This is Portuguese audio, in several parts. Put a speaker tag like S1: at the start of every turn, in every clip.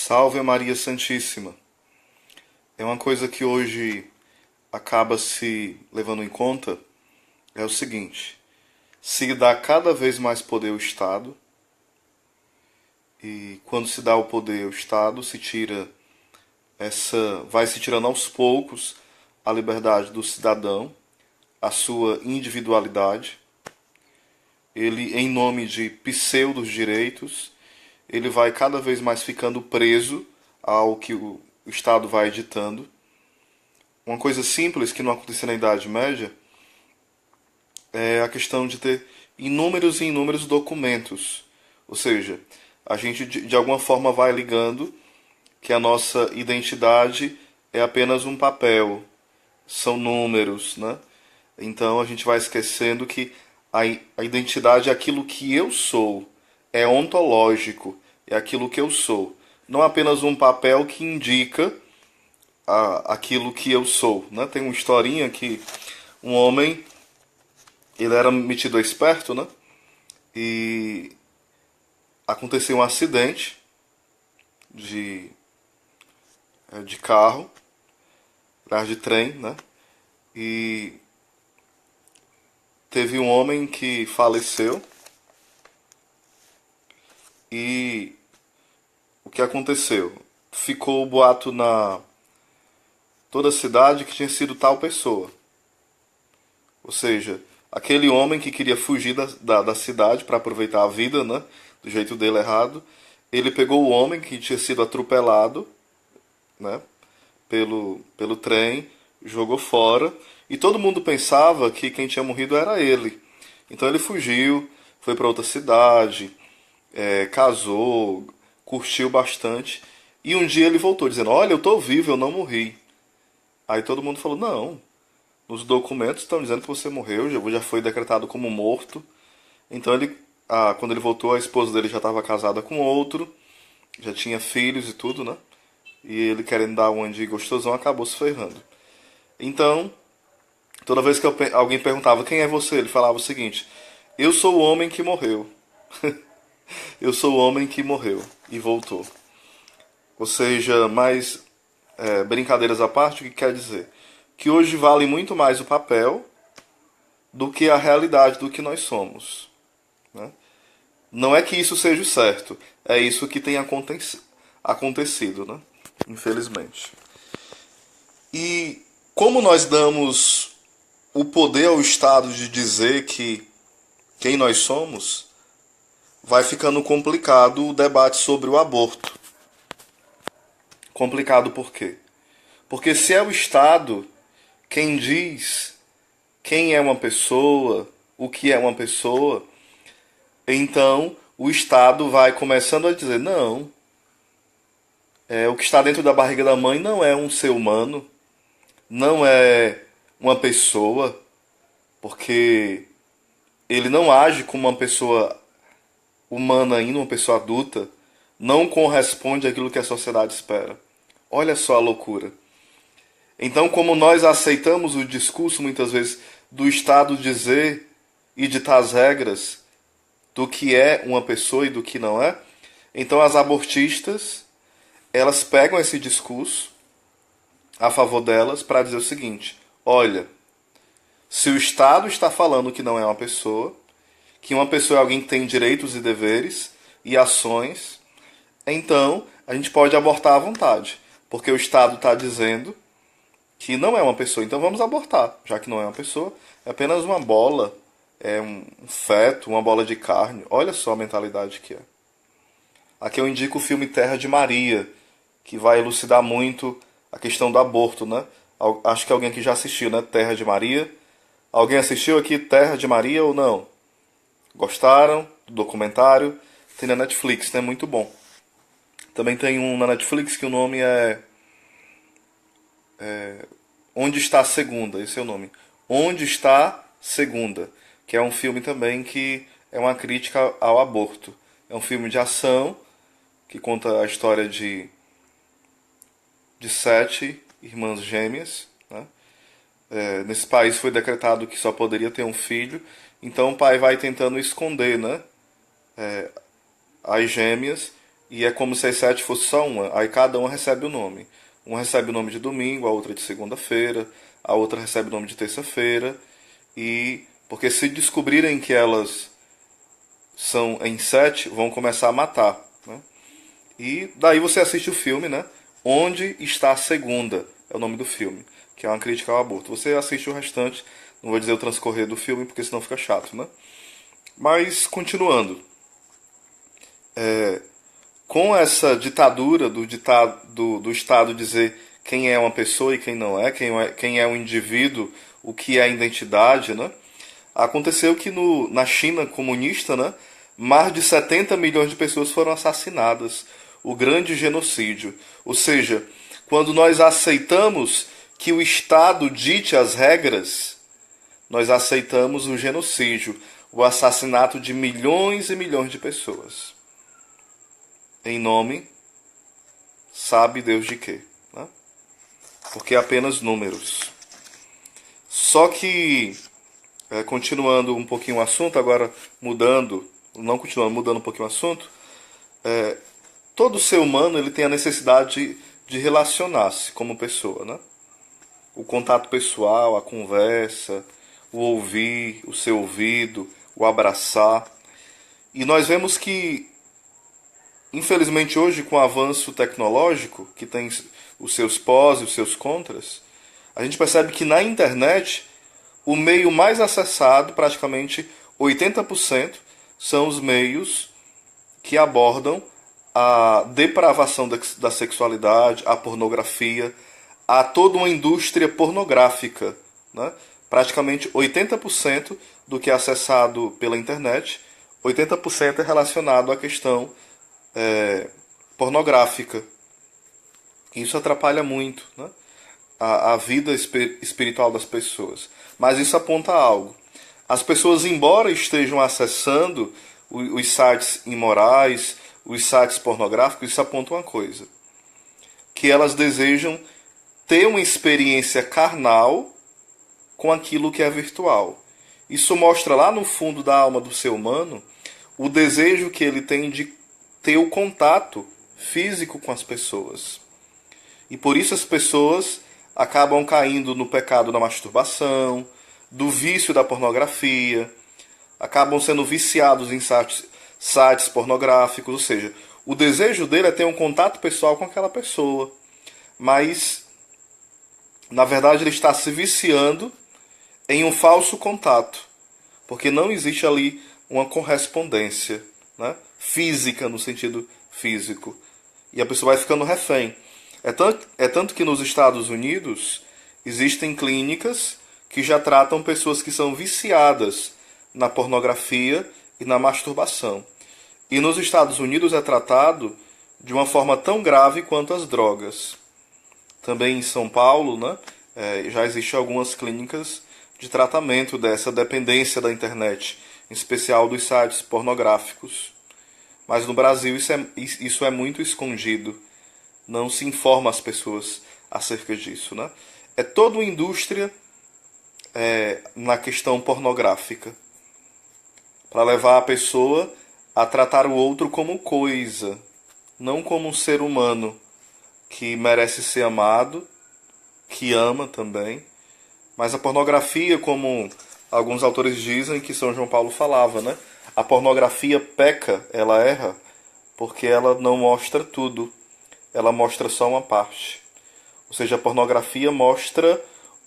S1: Salve a Maria Santíssima. É uma coisa que hoje acaba se levando em conta, é o seguinte: se dá cada vez mais poder ao Estado, e quando se dá o poder ao Estado, vai se tirando aos poucos a liberdade do cidadão, a sua individualidade. Ele, em nome de pseudos direitos, ele vai cada vez mais ficando preso ao que o Estado vai ditando. Uma coisa simples que não acontecia na Idade Média é a questão de ter inúmeros e inúmeros documentos. Ou seja, a gente de alguma forma vai ligando que a nossa identidade é apenas um papel, são números, né? Então a gente vai esquecendo que a identidade é aquilo que eu sou, é ontológico, é aquilo que eu sou. Não apenas um papel que indica aquilo que eu sou, né? Tem uma historinha que um homem, ele era metido a esperto, né? E aconteceu um acidente de, de carro, de trem, né? E teve um homem que faleceu. E o que aconteceu? Ficou o boato na toda a cidade que tinha sido tal pessoa. Ou seja, aquele homem que queria fugir da cidade para aproveitar a vida, né? Do jeito dele errado. Ele pegou o homem que tinha sido atropelado, né? Pelo trem, jogou fora. E todo mundo pensava que quem tinha morrido era ele. Então ele fugiu, foi para outra cidade, casou, curtiu bastante. E um dia ele voltou dizendo: Olha, eu tô vivo, eu não morri. Aí todo mundo falou: Não, nos documentos estão dizendo que você morreu, já foi decretado como morto. Então quando ele voltou, a esposa dele já estava casada com outro, já tinha filhos e tudo, né? E ele, querendo dar uma de gostosão, acabou se ferrando. Então, toda vez que alguém perguntava: Quem é você? Ele falava o seguinte: Eu sou o homem que morreu. Eu sou o homem que morreu e voltou. Ou seja, mais brincadeiras à parte, o que quer dizer? Que hoje vale muito mais o papel do que a realidade do que nós somos, né? Não é que isso seja o certo, é isso que tem acontecido, né? Infelizmente. E como nós damos o poder ao Estado de dizer quem nós somos, vai ficando complicado o debate sobre o aborto. Complicado por quê? Porque se é o Estado quem diz quem é uma pessoa, o que é uma pessoa, então o Estado vai começando a dizer: não, o que está dentro da barriga da mãe não é um ser humano, não é uma pessoa, porque ele não age como uma pessoa humana ainda, uma pessoa adulta, não corresponde àquilo que a sociedade espera. Olha só a loucura. Então, como nós aceitamos o discurso, muitas vezes, do Estado dizer e ditar as regras do que é uma pessoa e do que não é, então as abortistas, elas pegam esse discurso a favor delas para dizer o seguinte: olha, se o Estado está falando que não é uma pessoa, que uma pessoa é alguém que tem direitos e deveres e ações, então a gente pode abortar à vontade, porque o Estado está dizendo que não é uma pessoa, então vamos abortar, já que não é uma pessoa, é apenas uma bola, é um feto, uma bola de carne. Olha só a mentalidade que é. Aqui eu indico o filme Terra de Maria, que vai elucidar muito a questão do aborto, né? Acho que alguém aqui já assistiu, né? Terra de Maria. Alguém assistiu aqui Terra de Maria ou não? Gostaram do documentário? Tem na Netflix, né? Muito bom. Também tem um na Netflix que o nome é Onde Está a Segunda? Esse é o nome. Onde Está Segunda? Que é um filme também que é uma crítica ao aborto. É um filme de ação que conta a história de 7 irmãs gêmeas, né? Nesse país foi decretado que só poderia ter um filho, então o pai vai tentando esconder, né, as gêmeas, e é como se as 7 fosse só uma. Aí cada uma recebe o nome. Uma recebe o nome de domingo, a outra de segunda-feira, a outra recebe o nome de terça-feira. E porque se descobrirem que elas são em 7, vão começar a matar, né? E daí você assiste o filme, né? Onde está a segunda? É o nome do filme, que é uma crítica ao aborto. Você assiste o restante, não vou dizer o transcorrer do filme, porque senão fica chato, né? Mas, continuando, com essa ditadura do Estado dizer quem é uma pessoa e quem não é, quem é um indivíduo, o que é a identidade, né? Aconteceu que na China comunista, né, mais de 70 milhões de pessoas foram assassinadas. O grande genocídio. Ou seja, quando nós aceitamos que o Estado dite as regras, nós aceitamos o genocídio, o assassinato de milhões e milhões de pessoas. Em nome, sabe Deus de quê? Né? Porque é apenas números. Só que, continuando um pouquinho o assunto, agora não continuando, mudando um pouquinho o assunto, todo ser humano ele tem a necessidade de relacionar-se como pessoa, né? O contato pessoal, a conversa, o ouvir, o ser ouvido, o abraçar. E nós vemos que, infelizmente hoje, com o avanço tecnológico, que tem os seus pós e os seus contras, a gente percebe que na internet, o meio mais acessado, praticamente 80%, são os meios que abordam a depravação da sexualidade, a pornografia, a toda uma indústria pornográfica. Né? Praticamente 80% do que é acessado pela internet, 80% é relacionado à questão pornográfica. Isso atrapalha muito, né? A vida espiritual das pessoas. Mas isso aponta a algo. As pessoas, embora estejam acessando os sites imorais, os sites pornográficos, isso aponta uma coisa. Que elas desejam ter uma experiência carnal com aquilo que é virtual. Isso mostra lá no fundo da alma do ser humano o desejo que ele tem de ter o contato físico com as pessoas. E por isso as pessoas acabam caindo no pecado da masturbação, do vício da pornografia, acabam sendo viciados em sites pornográficos, ou seja, o desejo dele é ter um contato pessoal com aquela pessoa, mas na verdade ele está se viciando em um falso contato, porque não existe ali uma correspondência, né, física, no sentido físico, e a pessoa vai ficando refém. É tanto que nos Estados Unidos existem clínicas que já tratam pessoas que são viciadas na pornografia e na masturbação. E nos Estados Unidos é tratado de uma forma tão grave quanto as drogas. Também em São Paulo, né, já existem algumas clínicas de tratamento dessa dependência da internet, em especial dos sites pornográficos. Mas no Brasil isso é muito escondido. Não se informa as pessoas acerca disso, né? É toda uma indústria na questão pornográfica, para levar a pessoa a tratar o outro como coisa, não como um ser humano que merece ser amado, que ama também. Mas a pornografia, como alguns autores dizem, que São João Paulo falava, né? A pornografia peca, ela erra, porque ela não mostra tudo. Ela mostra só uma parte. Ou seja, a pornografia mostra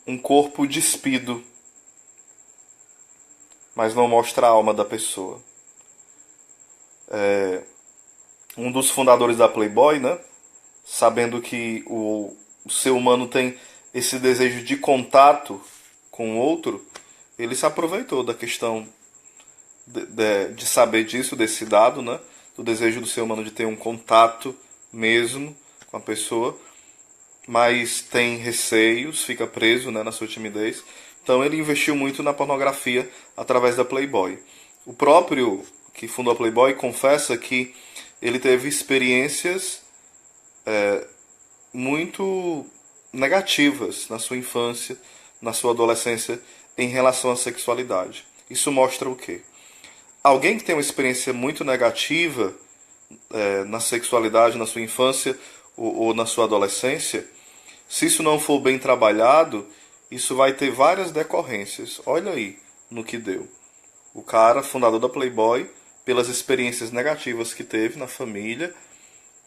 S1: um corpo despido, mas não mostra a alma da pessoa. Um dos fundadores da Playboy, né, sabendo que o ser humano tem esse desejo de contato com o outro, ele se aproveitou da questão de saber disso, desse dado, né, do desejo do ser humano de ter um contato mesmo com a pessoa, mas tem receios, fica preso, né, na sua timidez. Então ele investiu muito na pornografia através da Playboy. O próprio que fundou a Playboy confessa que ele teve experiências muito negativas na sua infância, na sua adolescência, em relação à sexualidade. Isso mostra o quê? Alguém que tem uma experiência muito negativa na sexualidade, na sua infância ou na sua adolescência, se isso não for bem trabalhado, isso vai ter várias decorrências. Olha aí no que deu. O cara, fundador da Playboy, pelas experiências negativas que teve na família,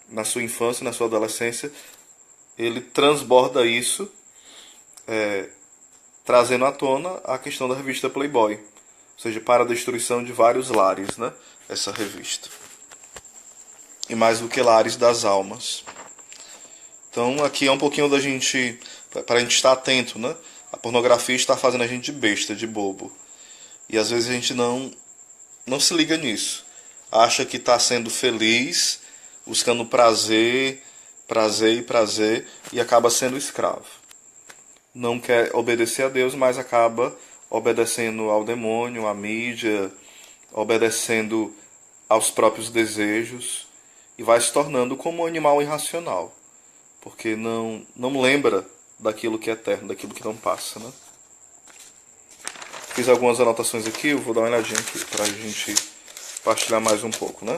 S1: na sua infância, na sua adolescência, ele transborda isso, trazendo à tona a questão da revista Playboy. Ou seja, para a destruição de vários lares, né? Essa revista. E mais do que lares, das almas. Então aqui é um pouquinho da gente, para a gente estar atento, né? A pornografia está fazendo a gente de besta, de bobo. E às vezes a gente não se liga nisso. Acha que está sendo feliz, buscando prazer, e acaba sendo escravo. Não quer obedecer a Deus, mas acaba obedecendo ao demônio, à mídia, obedecendo aos próprios desejos, e vai se tornando como um animal irracional, porque não lembra daquilo que é eterno, daquilo que não passa, né? Fiz algumas anotações aqui, eu vou dar uma olhadinha aqui para a gente partilhar mais um pouco, né?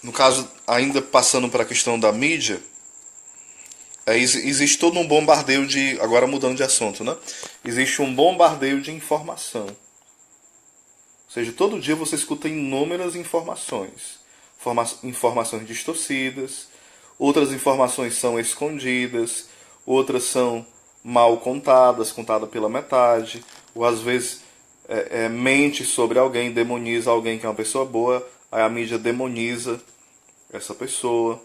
S1: No caso, ainda passando para a questão da mídia, existe todo um bombardeio de... Agora mudando de assunto, né? Existe um bombardeio de informação. Ou seja, todo dia você escuta inúmeras informações. Informações distorcidas, outras informações são escondidas, outras são mal contadas pela metade, ou às vezes mente sobre alguém, demoniza alguém que é uma pessoa boa, aí a mídia demoniza essa pessoa.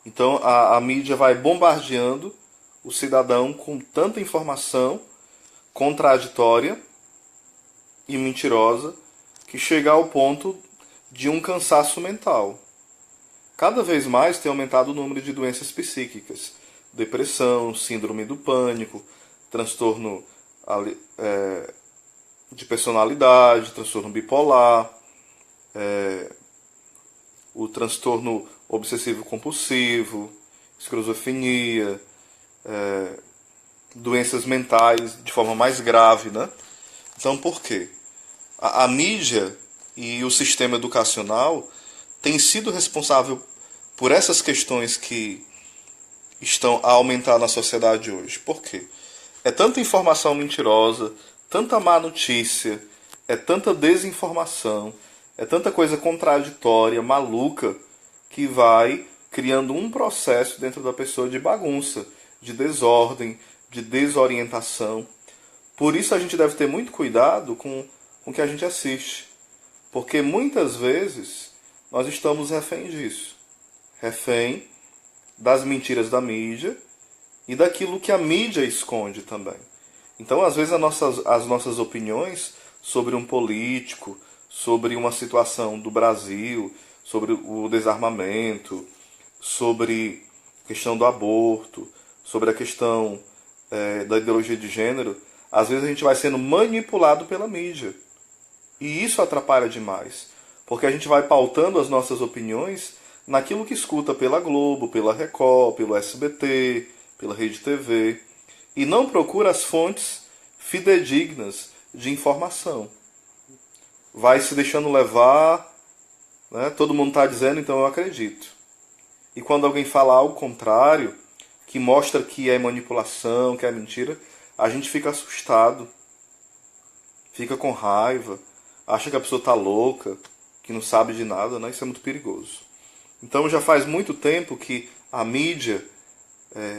S1: Então a mídia vai bombardeando o cidadão com tanta informação contraditória e mentirosa que chega ao ponto de um cansaço mental. Cada vez mais tem aumentado o número de doenças psíquicas, depressão, síndrome do pânico, transtorno de personalidade, transtorno bipolar, o transtorno obsessivo-compulsivo, esquizofrenia, doenças mentais de forma mais grave, né? Então, por quê? A mídia e o sistema educacional tem sido responsável por essas questões que estão a aumentar na sociedade hoje. Por quê? É tanta informação mentirosa, tanta má notícia, é tanta desinformação, é tanta coisa contraditória, maluca, que vai criando um processo dentro da pessoa de bagunça, de desordem, de desorientação. Por isso a gente deve ter muito cuidado com o que a gente assiste. Porque muitas vezes nós estamos refém disso. Refém das mentiras da mídia e daquilo que a mídia esconde também. Então, às vezes, as nossas opiniões sobre um político, sobre uma situação do Brasil, sobre o desarmamento, sobre a questão do aborto, sobre a questão da ideologia de gênero, às vezes a gente vai sendo manipulado pela mídia. E isso atrapalha demais, porque a gente vai pautando as nossas opiniões naquilo que escuta pela Globo, pela Record, pelo SBT, pela Rede TV, e não procura as fontes fidedignas de informação. Vai se deixando levar, né? Todo mundo está dizendo, então eu acredito. E quando alguém fala algo contrário, que mostra que é manipulação, que é mentira, a gente fica assustado, fica com raiva, acha que a pessoa está louca, que não sabe de nada, né? Isso é muito perigoso. Então já faz muito tempo que a mídia,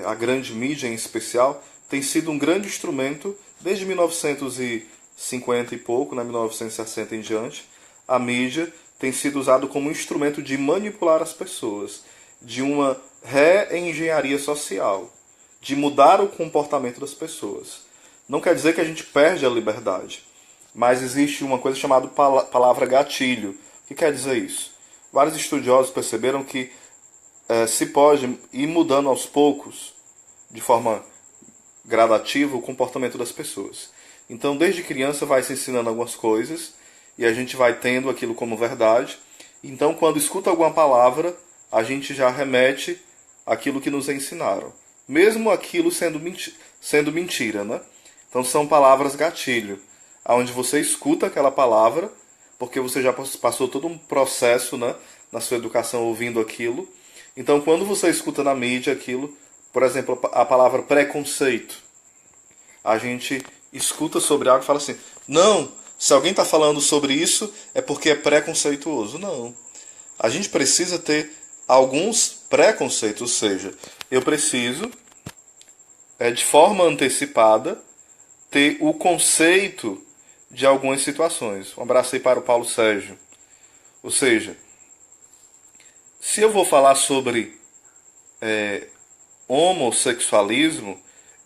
S1: a grande mídia em especial, tem sido um grande instrumento, desde 1950 e pouco, né, 1960 em diante, a mídia tem sido usado como instrumento de manipular as pessoas, de uma reengenharia social, de mudar o comportamento das pessoas. Não quer dizer que a gente perde a liberdade, mas existe uma coisa chamada palavra gatilho. O que quer dizer isso? Vários estudiosos perceberam que se pode ir mudando aos poucos, de forma gradativa, o comportamento das pessoas. Então, desde criança vai se ensinando algumas coisas e a gente vai tendo aquilo como verdade. Então, quando escuta alguma palavra, a gente já remete àquilo que nos ensinaram, mesmo aquilo sendo mentira, né? Então, são palavras gatilho. onde você escuta aquela palavra, porque você já passou todo um processo, né, na sua educação ouvindo aquilo. Então, quando você escuta na mídia aquilo, por exemplo, a palavra preconceito, a gente escuta sobre algo e fala assim: não, se alguém está falando sobre isso é porque é preconceituoso. Não. A gente precisa ter alguns preconceitos, ou seja, eu preciso, de forma antecipada, ter o conceito de algumas situações. Um abraço aí para o Paulo Sérgio. Ou seja, se eu vou falar sobre homossexualismo,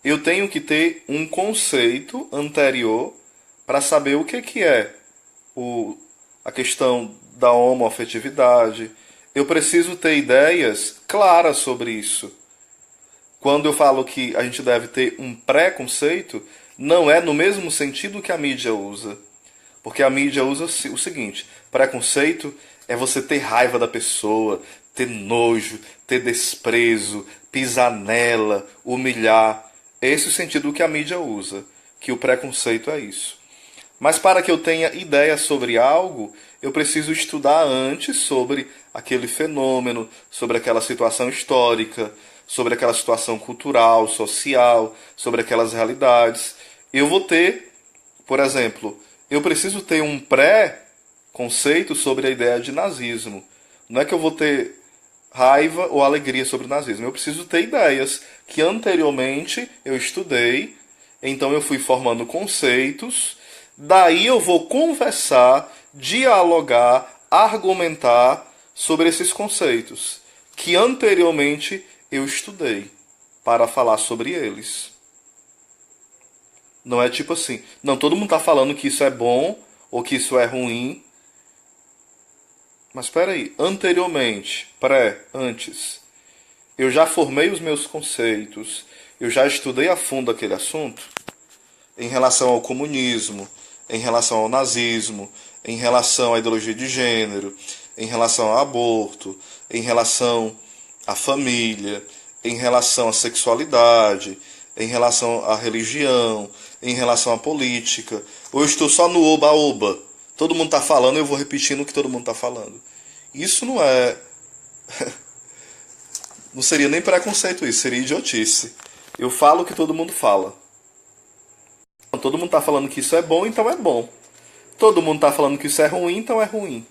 S1: eu tenho que ter um conceito anterior para saber o que é a questão da homoafetividade. Eu preciso ter ideias claras sobre isso. Quando eu falo que a gente deve ter um preconceito, não é no mesmo sentido que a mídia usa. Porque a mídia usa o seguinte: preconceito é você ter raiva da pessoa, ter nojo, ter desprezo, pisar nela, humilhar. Esse é o sentido que a mídia usa, que o preconceito é isso. Mas para que eu tenha ideia sobre algo, eu preciso estudar antes sobre aquele fenômeno, sobre aquela situação histórica, sobre aquela situação cultural, social, sobre aquelas realidades. Eu vou ter, por exemplo, eu preciso ter um pré-conceito sobre a ideia de nazismo. Não é que eu vou ter raiva ou alegria sobre o nazismo. Eu preciso ter ideias que anteriormente eu estudei, então eu fui formando conceitos, daí eu vou conversar, dialogar, argumentar sobre esses conceitos que anteriormente eu estudei para falar sobre eles. Não é tipo assim, não, todo mundo está falando que isso é bom ou que isso é ruim. Mas espera aí, anteriormente, antes, eu já formei os meus conceitos, eu já estudei a fundo aquele assunto em relação ao comunismo, em relação ao nazismo, em relação à ideologia de gênero, em relação ao aborto, em relação à família, em relação à sexualidade, em relação à religião, em relação à política. Ou eu estou só no oba-oba. Todo mundo está falando, eu vou repetindo o que todo mundo está falando. Isso não é... não seria nem preconceito isso, seria idiotice. Eu falo o que todo mundo fala. Todo mundo está falando que isso é bom, então é bom. Todo mundo está falando que isso é ruim, então é ruim.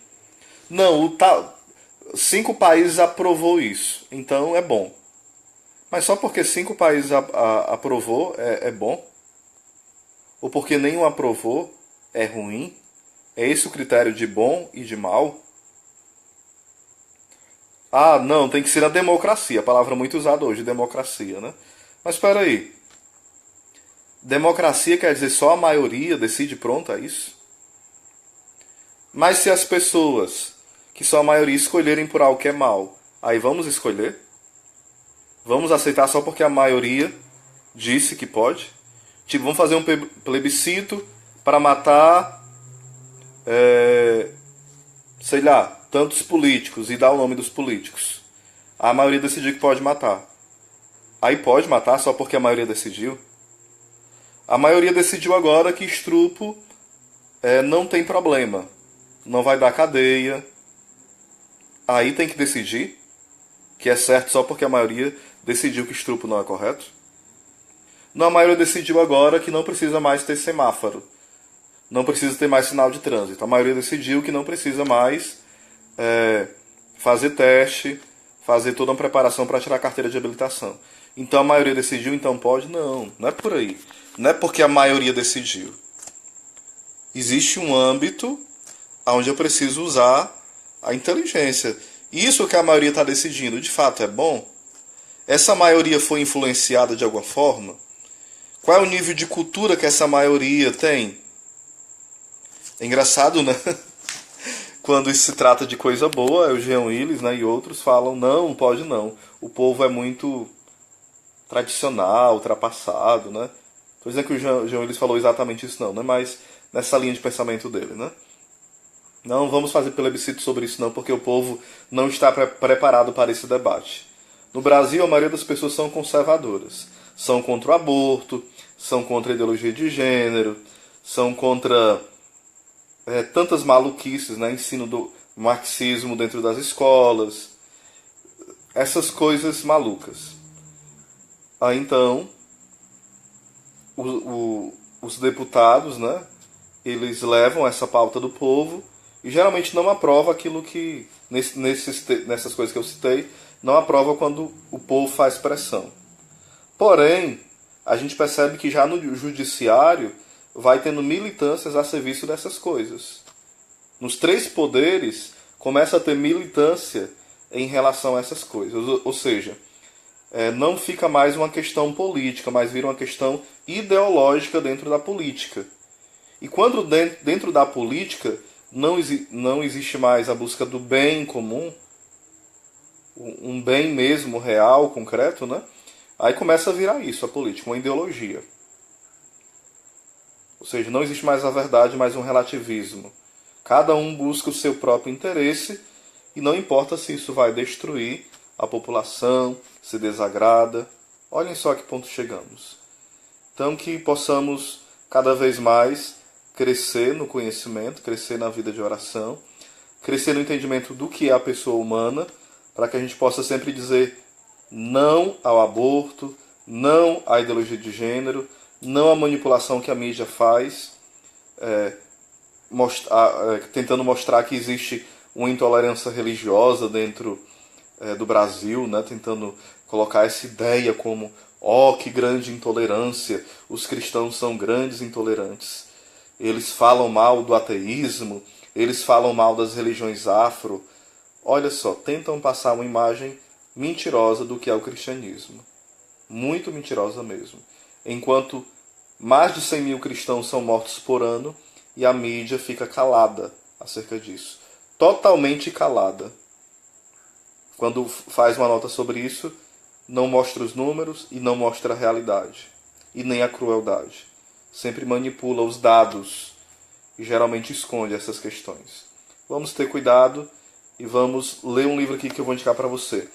S1: Não, 5 países aprovou isso, então é bom. Mas só porque 5 países aprovou é bom? Ou porque nenhum aprovou é ruim? É esse o critério de bom e de mal? Ah, não, tem que ser a democracia, a palavra muito usada hoje, democracia, né? Mas espera aí. Democracia quer dizer só a maioria decide, pronto, é isso? Mas se as pessoas, que são a maioria, escolherem por algo que é mal, aí vamos escolher? Vamos aceitar só porque a maioria disse que pode? Tipo, vamos fazer um plebiscito para matar, sei lá, tantos políticos e dar o nome dos políticos. A maioria decidiu que pode matar. Aí pode matar só porque a maioria decidiu? A maioria decidiu agora que estupro não tem problema. Não vai dar cadeia. Aí tem que decidir que é certo só porque a maioria decidiu que estupro não é correto? Não, a maioria decidiu agora que não precisa mais ter semáforo. Não precisa ter mais sinal de trânsito. A maioria decidiu que não precisa mais fazer teste, fazer toda uma preparação para tirar a carteira de habilitação. Então a maioria decidiu, então pode? Não, não é por aí. Não é porque a maioria decidiu. Existe um âmbito onde eu preciso usar a inteligência. Isso que a maioria está decidindo, de fato, é bom? Essa maioria foi influenciada de alguma forma? Qual é o nível de cultura que essa maioria tem? É engraçado, né? Quando isso se trata de coisa boa, o Jean Willis, né, e outros falam, não pode não. O povo é muito tradicional, ultrapassado, né? Estou dizendo que o Jean Willis falou exatamente isso não, né? Mas nessa linha de pensamento dele, né? Não vamos fazer plebiscito sobre isso não, porque o povo não está preparado para esse debate. No Brasil, a maioria das pessoas são conservadoras. São contra o aborto, são contra a ideologia de gênero, são contra tantas maluquices, né? Ensino do marxismo dentro das escolas, essas coisas malucas. Aí então, os deputados, né? Eles levam essa pauta do povo e geralmente não aprova aquilo que, nessas coisas que eu citei, não aprova quando o povo faz pressão. Porém, a gente percebe que já no judiciário vai tendo militâncias a serviço dessas coisas. Nos três poderes começa a ter militância em relação a essas coisas. Ou seja, não fica mais uma questão política, mas vira uma questão ideológica dentro da política. E quando dentro da política não existe mais a busca do bem comum, um bem mesmo, real, concreto, né? Aí começa a virar isso, a política, uma ideologia. Ou seja, não existe mais a verdade, mas um relativismo. Cada um busca o seu próprio interesse e não importa se isso vai destruir a população, se desagrada. Olhem só a que ponto chegamos. Então que possamos cada vez mais crescer no conhecimento, crescer na vida de oração, crescer no entendimento do que é a pessoa humana, para que a gente possa sempre dizer não ao aborto, não à ideologia de gênero, não à manipulação que a mídia faz, tentando mostrar que existe uma intolerância religiosa dentro do Brasil, né? Tentando colocar essa ideia como que grande intolerância, os cristãos são grandes intolerantes. Eles falam mal do ateísmo, eles falam mal das religiões afro. Olha só, tentam passar uma imagem mentirosa do que é o cristianismo. Muito mentirosa mesmo. Enquanto mais de 100 mil cristãos são mortos por ano e a mídia fica calada acerca disso. Totalmente calada. Quando faz uma nota sobre isso, não mostra os números e não mostra a realidade. E nem a crueldade. Sempre manipula os dados e geralmente esconde essas questões. Vamos ter cuidado e vamos ler um livro aqui que eu vou indicar para você.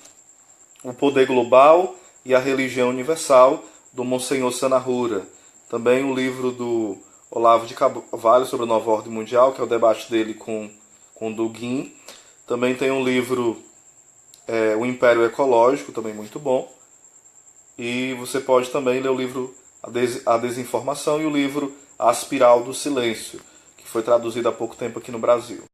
S1: O Poder Global e a Religião Universal, do Monsenhor Sanahura. Também o livro do Olavo de Carvalho sobre a Nova Ordem Mundial, que é o debate dele com Dugin. Também tem um livro, O Império Ecológico, também muito bom. E você pode também ler o livro A Desinformação e o livro A Espiral do Silêncio, que foi traduzido há pouco tempo aqui no Brasil.